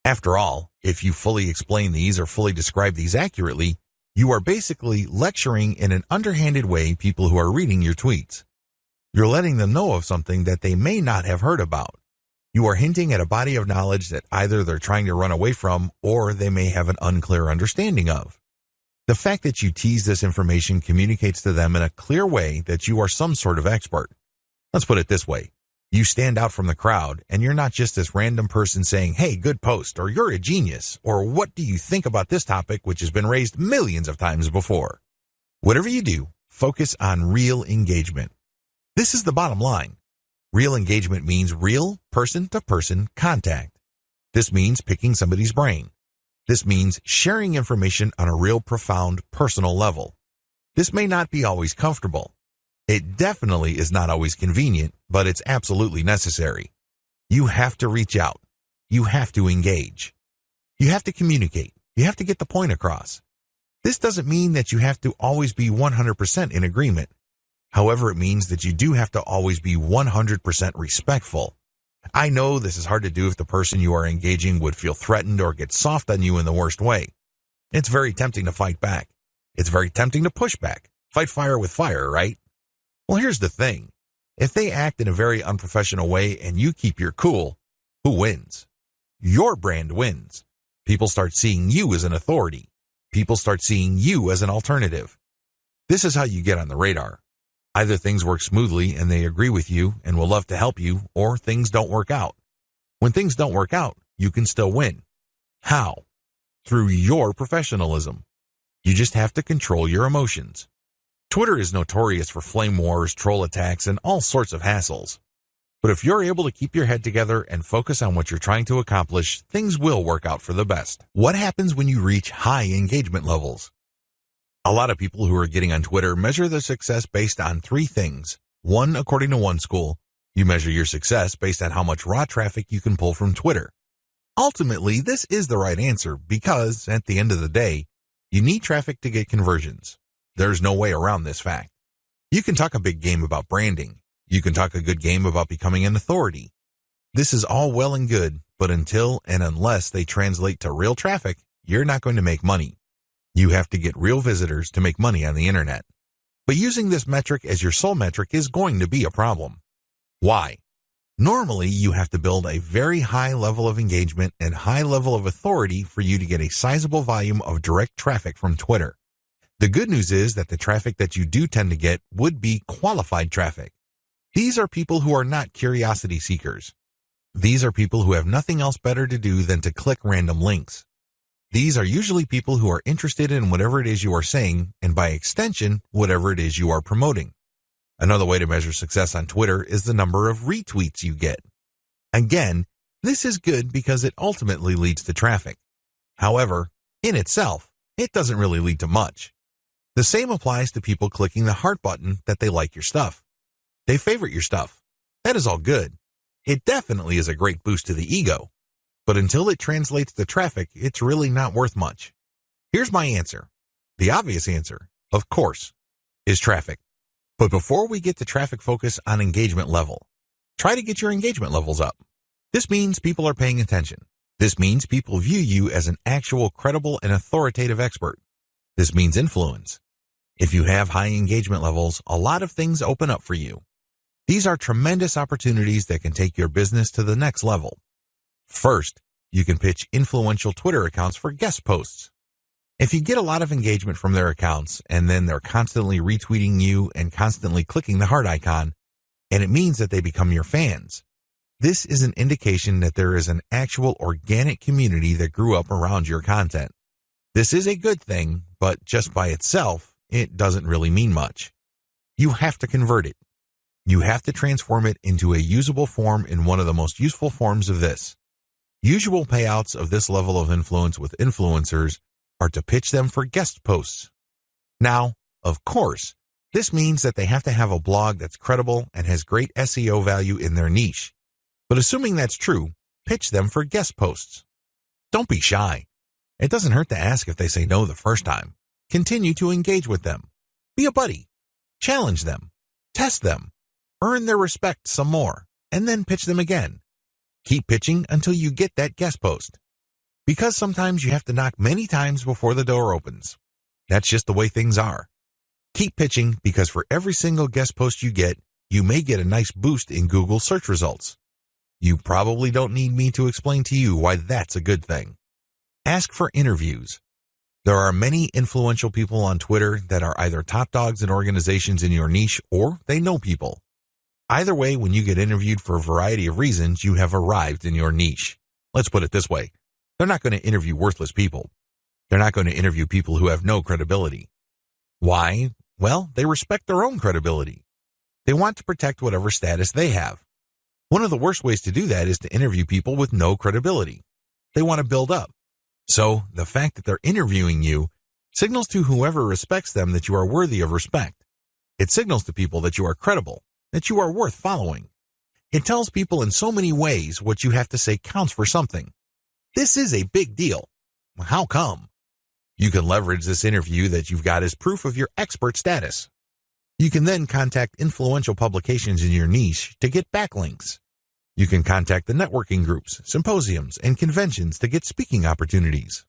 After all, if you fully explain these or fully describe these accurately, you are basically lecturing in an underhanded way people who are reading your tweets. You're letting them know of something that they may not have heard about. You are hinting at a body of knowledge that either they're trying to run away from or they may have an unclear understanding of. The fact that you tease this information communicates to them in a clear way that you are some sort of expert. Let's put it this way. You stand out from the crowd, and you're not just this random person saying, hey, good post, or you're a genius, or what do you think about this topic which has been raised millions of times before? Whatever you do, focus on real engagement. This is the bottom line. Real engagement means real person-to-person contact. This means picking somebody's brain. This means sharing information on a real profound personal level. This may not be always comfortable. It definitely is not always convenient, but it's absolutely necessary. You have to reach out. You have to engage. You have to communicate. You have to get the point across. This doesn't mean that you have to always be 100% in agreement. However, it means that you do have to always be 100% respectful. I know this is hard to do if the person you are engaging would feel threatened or get soft on you in the worst way. It's very tempting to fight back. It's very tempting to push back. Fight fire with fire, right? Well, here's the thing. If they act in a very unprofessional way and you keep your cool, who wins? Your brand wins. People start seeing you as an authority. People start seeing you as an alternative. This is how you get on the radar. Either things work smoothly and they agree with you and will love to help you, or things don't work out. When things don't work out, you can still win. How? Through your professionalism. You just have to control your emotions. Twitter is notorious for flame wars, troll attacks, and all sorts of hassles. But if you're able to keep your head together and focus on what you're trying to accomplish, things will work out for the best. What happens when you reach high engagement levels? A lot of people who are getting on Twitter measure their success based on three things. One, according to one school, you measure your success based on how much raw traffic you can pull from Twitter. Ultimately, this is the right answer because, at the end of the day, you need traffic to get conversions. There's no way around this fact. You can talk a big game about branding. You can talk a good game about becoming an authority. This is all well and good, but until and unless they translate to real traffic, you're not going to make money. You have to get real visitors to make money on the internet. But using this metric as your sole metric is going to be a problem. Why? Normally, you have to build a very high level of engagement and high level of authority for you to get a sizable volume of direct traffic from Twitter. The good news is that the traffic that you do tend to get would be qualified traffic. These are people who are not curiosity seekers. These are people who have nothing else better to do than to click random links. These are usually people who are interested in whatever it is you are saying, and by extension, whatever it is you are promoting. Another way to measure success on Twitter is the number of retweets you get. Again, this is good because it ultimately leads to traffic. However, in itself, it doesn't really lead to much. The same applies to people clicking the heart button that they like your stuff. They favorite your stuff. That is all good. It definitely is a great boost to the ego. But until it translates to traffic, it's really not worth much. Here's my answer. The obvious answer, of course, is traffic. But before we get to traffic, focus on engagement level. Try to get your engagement levels up. This means people are paying attention. This means people view you as an actual credible and authoritative expert. This means influence. If you have high engagement levels, a lot of things open up for you. These are tremendous opportunities that can take your business to the next level. First, you can pitch influential Twitter accounts for guest posts. If you get a lot of engagement from their accounts and then they're constantly retweeting you and constantly clicking the heart icon, and it means that they become your fans, this is an indication that there is an actual organic community that grew up around your content. This is a good thing, but just by itself, it doesn't really mean much. You have to convert it. You have to transform it into a usable form in one of the most useful forms of this. Usual payouts of this level of influence with influencers are to pitch them for guest posts. Now, of course, this means that they have to have a blog that's credible and has great SEO value in their niche. But assuming that's true, pitch them for guest posts. Don't be shy. It doesn't hurt to ask if they say no the first time. Continue to engage with them. Be a buddy. Challenge them. Test them. Earn their respect some more, and then pitch them again. Keep pitching until you get that guest post. Because sometimes you have to knock many times before the door opens. That's just the way things are. Keep pitching because for every single guest post you get, you may get a nice boost in Google search results. You probably don't need me to explain to you why that's a good thing. Ask for interviews. There are many influential people on Twitter that are either top dogs in organizations in your niche or they know people. Either way, when you get interviewed for a variety of reasons, you have arrived in your niche. Let's put it this way. They're not going to interview worthless people. They're not going to interview people who have no credibility. Why? Well, they respect their own credibility. They want to protect whatever status they have. One of the worst ways to do that is to interview people with no credibility. They want to build up. So, the fact that they're interviewing you signals to whoever respects them that you are worthy of respect. It signals to people that you are credible, that you are worth following. It tells people in so many ways what you have to say counts for something. This is a big deal. How come? You can leverage this interview that you've got as proof of your expert status. You can then contact influential publications in your niche to get backlinks. You can contact the networking groups, symposiums, and conventions to get speaking opportunities.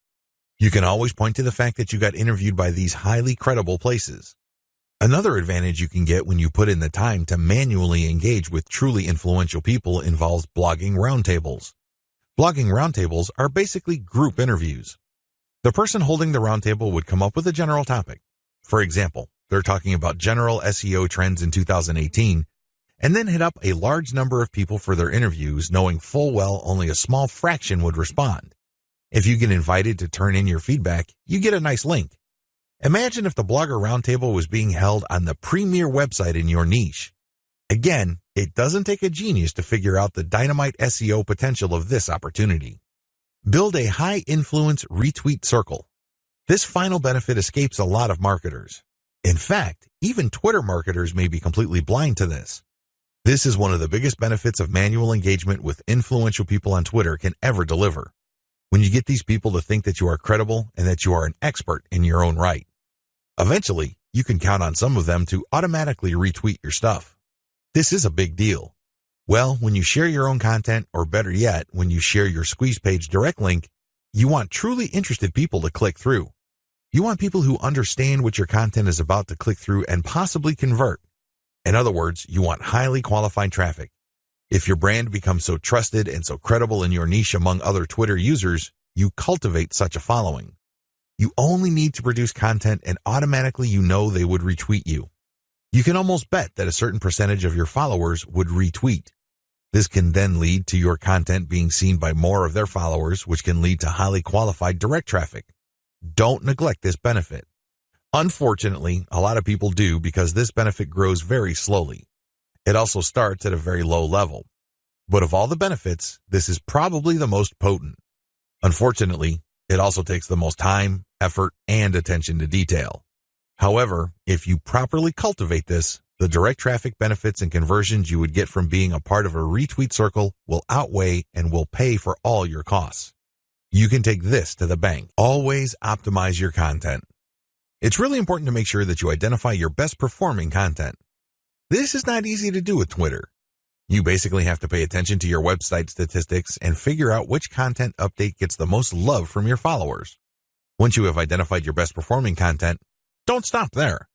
You can always point to the fact that you got interviewed by these highly credible places. Another advantage you can get when you put in the time to manually engage with truly influential people involves blogging roundtables. Blogging roundtables are basically group interviews. The person holding the roundtable would come up with a general topic. For example, they're talking about general SEO trends in 2018, and then hit up a large number of people for their interviews, knowing full well only a small fraction would respond. If you get invited to turn in your feedback, you get a nice link. Imagine if the Blogger Roundtable was being held on the premier website in your niche. Again, it doesn't take a genius to figure out the dynamite SEO potential of this opportunity. Build a high-influence retweet circle. This final benefit escapes a lot of marketers. In fact, even Twitter marketers may be completely blind to this. This is one of the biggest benefits of manual engagement with influential people on Twitter can ever deliver. When you get these people to think that you are credible and that you are an expert in your own right. Eventually, you can count on some of them to automatically retweet your stuff. This is a big deal. Well, when you share your own content, or better yet, when you share your Squeeze Page direct link, you want truly interested people to click through. You want people who understand what your content is about to click through and possibly convert. In other words, you want highly qualified traffic. If your brand becomes so trusted and so credible in your niche among other Twitter users, you cultivate such a following. You only need to produce content and automatically you know they would retweet you. You can almost bet that a certain percentage of your followers would retweet. This can then lead to your content being seen by more of their followers, which can lead to highly qualified direct traffic. Don't neglect this benefit. Unfortunately, a lot of people do because this benefit grows very slowly. It also starts at a very low level. But of all the benefits, this is probably the most potent. Unfortunately, it also takes the most time, effort, and attention to detail. However, if you properly cultivate this, the direct traffic benefits and conversions you would get from being a part of a retweet circle will outweigh and will pay for all your costs. You can take this to the bank. Always optimize your content. It's really important to make sure that you identify your best performing content. This is not easy to do with Twitter. You basically have to pay attention to your website statistics and figure out which content update gets the most love from your followers. Once you have identified your best performing content, don't stop there.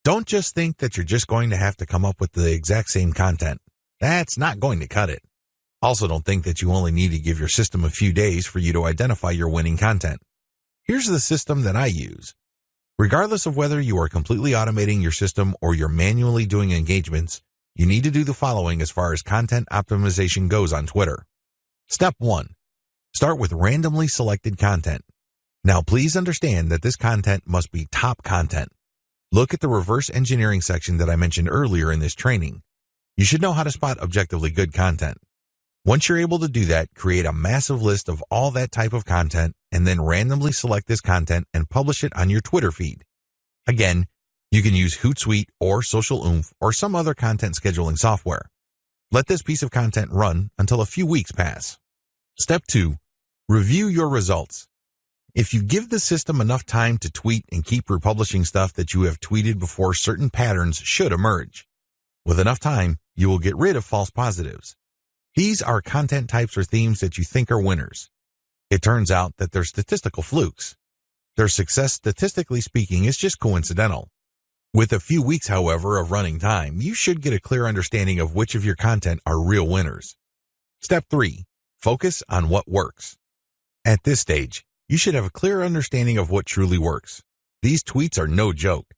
Don't just think that you're just going to have to come up with the exact same content. That's not going to cut it. Also, don't think that you only need to give your system a few days for you to identify your winning content. Here's the system that I use. Regardless of whether you are completely automating your system or you're manually doing engagements, you need to do the following as far as content optimization goes on Twitter. Step 1. Start with randomly selected content. Now, please understand that this content must be top content. Look at the reverse engineering section that I mentioned earlier in this training. You should know how to spot objectively good content. Once you're able to do that, create a massive list of all that type of content and then randomly select this content and publish it on your Twitter feed. Again, you can use Hootsuite or Social Oomph or some other content scheduling software. Let this piece of content run until a few weeks pass. Step 2. Review your results. If you give the system enough time to tweet and keep republishing stuff that you have tweeted before, certain patterns should emerge. With enough time, you will get rid of false positives. These are content types or themes that you think are winners. It turns out that they're statistical flukes. Their success, statistically speaking, is just coincidental. With a few weeks, however, of running time, you should get a clear understanding of which of your content are real winners. Step 3. Focus on what works. At this stage, you should have a clear understanding of what truly works. These tweets are no joke.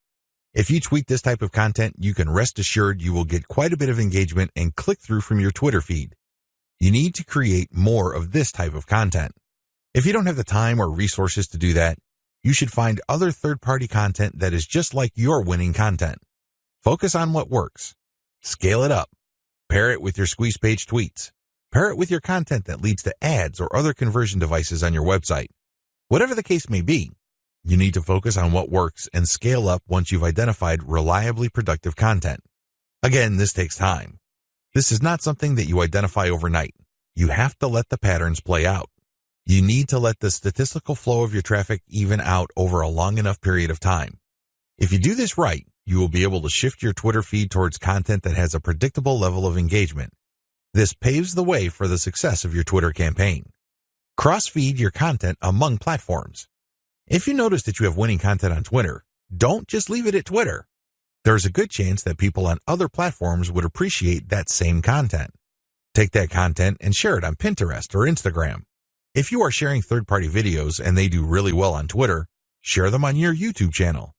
If you tweet this type of content, you can rest assured you will get quite a bit of engagement and click-through from your Twitter feed. You need to create more of this type of content. If you don't have the time or resources to do that, you should find other third-party content that is just like your winning content. Focus on what works. Scale it up. Pair it with your Squeeze Page tweets. Pair it with your content that leads to ads or other conversion devices on your website. Whatever the case may be, you need to focus on what works and scale up once you've identified reliably productive content. Again, this takes time. This is not something that you identify overnight. You have to let the patterns play out. You need to let the statistical flow of your traffic even out over a long enough period of time. If you do this right, you will be able to shift your Twitter feed towards content that has a predictable level of engagement. This paves the way for the success of your Twitter campaign. Cross-feed your content among platforms. If you notice that you have winning content on Twitter, don't just leave it at Twitter. There's a good chance that people on other platforms would appreciate that same content. Take that content and share it on Pinterest or Instagram. If you are sharing third-party videos and they do really well on Twitter, share them on your YouTube channel.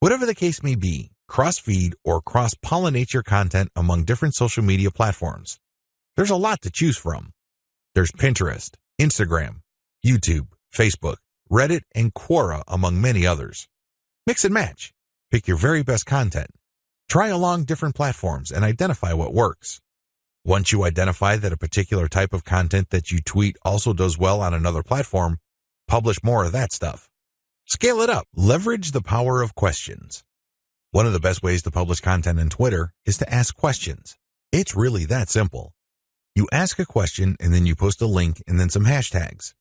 Whatever the case may be, cross-feed or cross-pollinate your content among different social media platforms. There's a lot to choose from. There's Pinterest, Instagram, YouTube, Facebook, Reddit, and Quora, among many others. Mix and match. Pick your very best content. Try along different platforms and identify what works. Once you identify that a particular type of content that you tweet also does well on another platform, publish more of that stuff. Scale it up. Leverage the power of questions. One of the best ways to publish content on Twitter is to ask questions. It's really that simple. You ask a question and then you post a link and then some hashtags.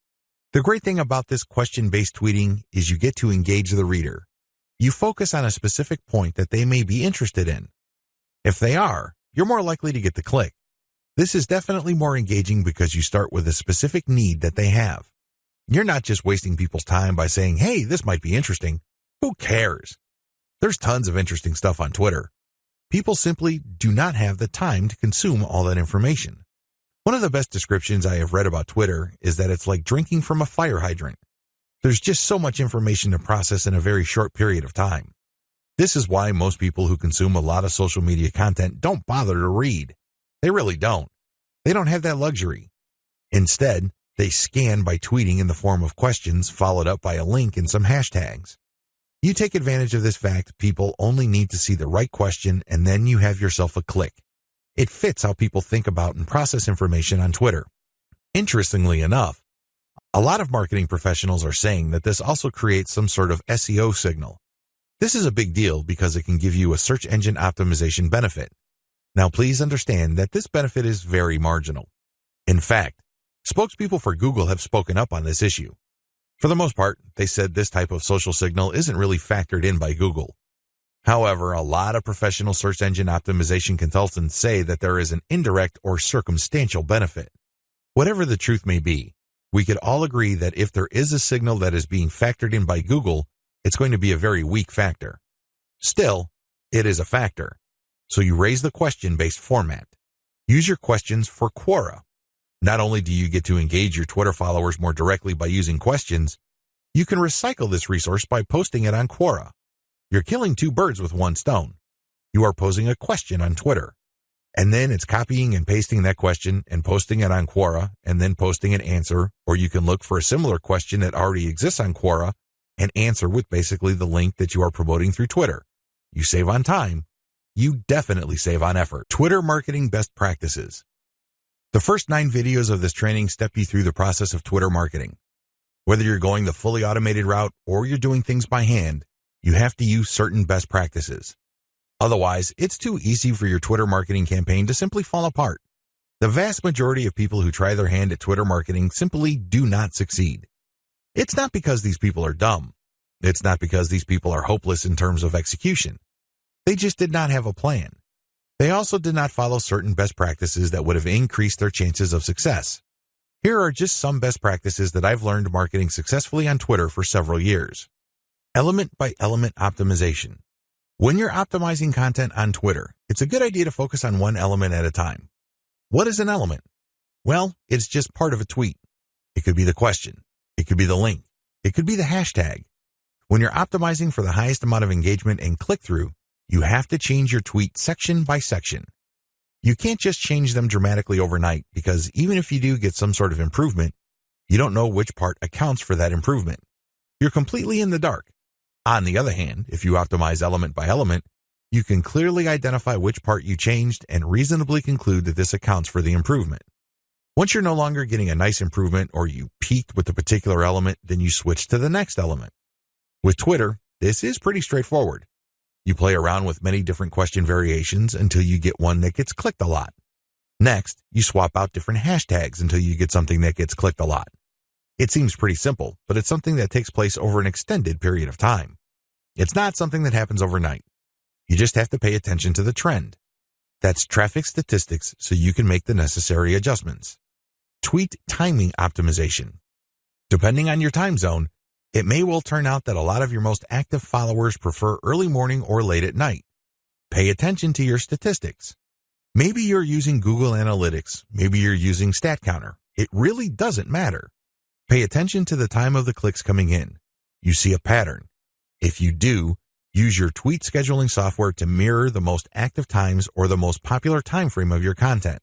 The great thing about this question-based tweeting is you get to engage the reader. You focus on a specific point that they may be interested in. If they are, you're more likely to get the click. This is definitely more engaging because you start with a specific need that they have. You're not just wasting people's time by saying, hey, this might be interesting. Who cares? There's tons of interesting stuff on Twitter. People simply do not have the time to consume all that information. One of the best descriptions I have read about Twitter is that it's like drinking from a fire hydrant. There's just so much information to process in a very short period of time. This is why most people who consume a lot of social media content don't bother to read. They really don't. They don't have that luxury. Instead, they scan by tweeting in the form of questions followed up by a link and some hashtags. You take advantage of this fact people only need to see the right question and then you have yourself a click. It fits how people think about and process information on Twitter. Interestingly enough, a lot of marketing professionals are saying that this also creates some sort of SEO signal. This is a big deal because it can give you a search engine optimization benefit. Now please understand that this benefit is very marginal. In fact, spokespeople for Google have spoken up on this issue. For the most part, they said this type of social signal isn't really factored in by Google. However, a lot of professional search engine optimization consultants say that there is an indirect or circumstantial benefit. Whatever the truth may be, we could all agree that if there is a signal that is being factored in by Google, it's going to be a very weak factor. Still, it is a factor. So you raise the question-based format. Use your questions for Quora. Not only do you get to engage your Twitter followers more directly by using questions, you can recycle this resource by posting it on Quora. You're killing two birds with one stone. You are posing a question on Twitter, and then it's copying and pasting that question and posting it on Quora and then posting an answer, or you can look for a similar question that already exists on Quora and answer with basically the link that you are promoting through Twitter. You save on time. You definitely save on effort. Twitter marketing best practices. The first 9 videos of this training step you through the process of Twitter marketing. Whether you're going the fully automated route or you're doing things by hand, you have to use certain best practices. Otherwise, it's too easy for your Twitter marketing campaign to simply fall apart. The vast majority of people who try their hand at Twitter marketing simply do not succeed. It's not because these people are dumb. It's not because these people are hopeless in terms of execution. They just did not have a plan. They also did not follow certain best practices that would have increased their chances of success. Here are just some best practices that I've learned marketing successfully on Twitter for several years. Element by element optimization. When you're optimizing content on Twitter, it's a good idea to focus on one element at a time. What is an element? Well, it's just part of a tweet. It could be the question. It could be the link. It could be the hashtag. When you're optimizing for the highest amount of engagement and click-through, you have to change your tweet section by section. You can't just change them dramatically overnight because even if you do get some sort of improvement, you don't know which part accounts for that improvement. You're completely in the dark. On the other hand, if you optimize element by element, you can clearly identify which part you changed and reasonably conclude that this accounts for the improvement. Once you're no longer getting a nice improvement or you peaked with a particular element, then you switch to the next element. With Twitter, this is pretty straightforward. You play around with many different question variations until you get one that gets clicked a lot. Next, you swap out different hashtags until you get something that gets clicked a lot. It seems pretty simple, but it's something that takes place over an extended period of time. It's not something that happens overnight. You just have to pay attention to the trend. That's traffic statistics so you can make the necessary adjustments. Tweet timing optimization. Depending on your time zone, it may well turn out that a lot of your most active followers prefer early morning or late at night. Pay attention to your statistics. Maybe you're using Google Analytics. Maybe you're using StatCounter. It really doesn't matter. Pay attention to the time of the clicks coming in. You see a pattern. If you do, use your tweet scheduling software to mirror the most active times or the most popular time frame of your content.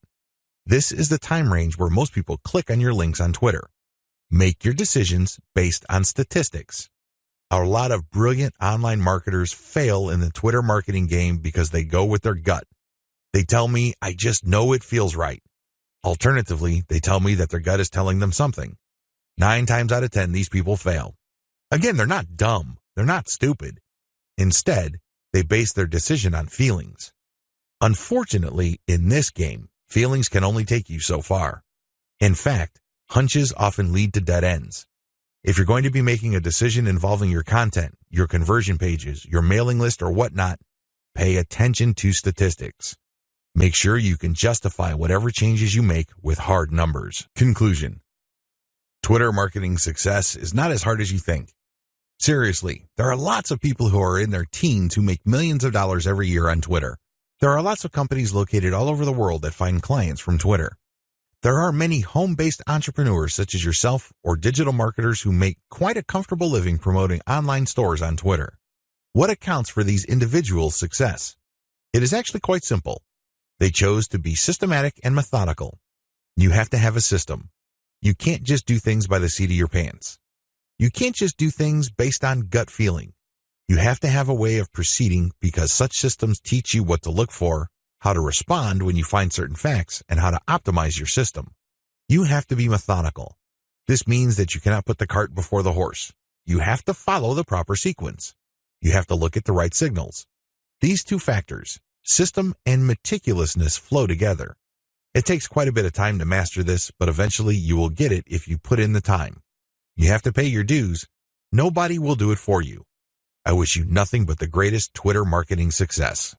This is the time range where most people click on your links on Twitter. Make your decisions based on statistics. A lot of brilliant online marketers fail in the Twitter marketing game because they go with their gut. They tell me, I just know it feels right. Alternatively, they tell me that their gut is telling them something. 9 times out of 10, these people fail. Again, they're not dumb. They're not stupid. Instead, they base their decision on feelings. Unfortunately, in this game, feelings can only take you so far. In fact, hunches often lead to dead ends. If you're going to be making a decision involving your content, your conversion pages, your mailing list, or whatnot, pay attention to statistics. Make sure you can justify whatever changes you make with hard numbers. Conclusion. Twitter marketing success is not as hard as you think. Seriously, there are lots of people who are in their teens who make millions of dollars every year on Twitter. There are lots of companies located all over the world that find clients from Twitter. There are many home-based entrepreneurs such as yourself or digital marketers who make quite a comfortable living promoting online stores on Twitter. What accounts for these individuals' success? It is actually quite simple. They chose to be systematic and methodical. You have to have a system. You can't just do things by the seat of your pants. You can't just do things based on gut feeling. You have to have a way of proceeding because such systems teach you what to look for, how to respond when you find certain facts, and how to optimize your system. You have to be methodical. This means that you cannot put the cart before the horse. You have to follow the proper sequence. You have to look at the right signals. These two factors, system and meticulousness, flow together. It takes quite a bit of time to master this, but eventually you will get it if you put in the time. You have to pay your dues. Nobody will do it for you. I wish you nothing but the greatest Twitter marketing success.